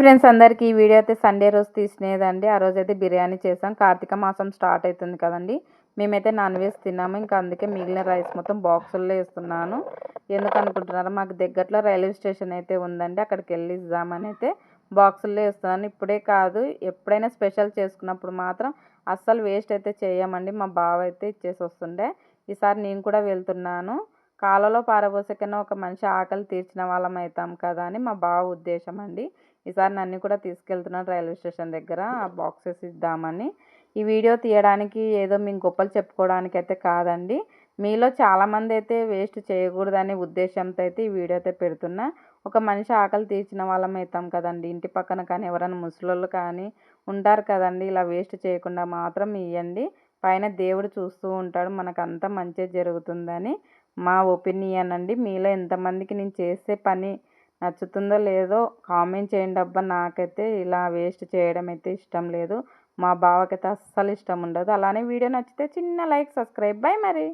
Friends అందరికీ ఈ video అయితే సండే రోజు తీసినదండి. ఆ రోజు అయితే బిర్యానీ చేసాం. కార్తీక మాసం స్టార్ట్ అవుతుంది కదండి. మేమైతే నాన్ వెజ్ తిన్నాము. ఇంకా అందుకే మిగిలిన రైస్ మొత్తం బాక్సుల్లో వేస్తున్నాను. ఎందుకు అనుకుంటున్నారా, మాకు దగ్గరలో రైల్వే స్టేషన్ అయితే ఉందండి. అక్కడికి వెళ్ళి ఇద్దామని అయితే బాక్సుల్లో వేస్తున్నాను. ఇప్పుడే కాదు, ఎప్పుడైనా స్పెషల్ చేసుకున్నప్పుడు మాత్రం అస్సలు వేస్ట్ అయితే చేయమండి. మా బావ అయితే ఇచ్చేసి వస్తుండే. ఈసారి నేను కూడా వెళ్తున్నాను. కాలలో పారబోసే కన్నా ఒక మనిషి ఆకలి తీర్చిన వాళ్ళం అవుతాం కదా అని మా బావ ఉద్దేశం అండి. ఈసారి నన్ను కూడా తీసుకెళ్తున్నాను రైల్వే స్టేషన్ దగ్గర ఆ బాక్సెస్ ఇద్దామని. ఈ వీడియో తీయడానికి ఏదో మేము గొప్పలు చెప్పుకోవడానికి అయితే కాదండి. మీలో చాలామంది అయితే వేస్ట్ చేయకూడదనే ఉద్దేశంతో అయితే ఈ వీడియో అయితే పెడుతున్నా. ఒక మనిషి ఆకలి తీర్చిన వాళ్ళం అవుతాం కదండి. ఇంటి పక్కన కానీ ఎవరైనా ముసలోళ్ళు కానీ ఉంటారు కదండి. ఇలా వేస్ట్ చేయకుండా మాత్రం ఇవ్వండి. పైన దేవుడు చూస్తూ ఉంటాడు, మనకంతా మంచి జరుగుతుందని మా ఒపీనియన్ అండి. మీలో ఎంతమందికి నేను చేసే పని నచ్చుతుందో లేదో కామెంట్ చేయండి అబ్బా. నాకైతే ఇలా వేస్ట్ చేయడం అయితే ఇష్టం లేదు. మా బావకైతే అస్సలు ఇష్టం ఉండదు. అలానే వీడియో నచ్చితే చిన్న లైక్, సబ్స్క్రైబ్. బై మరి.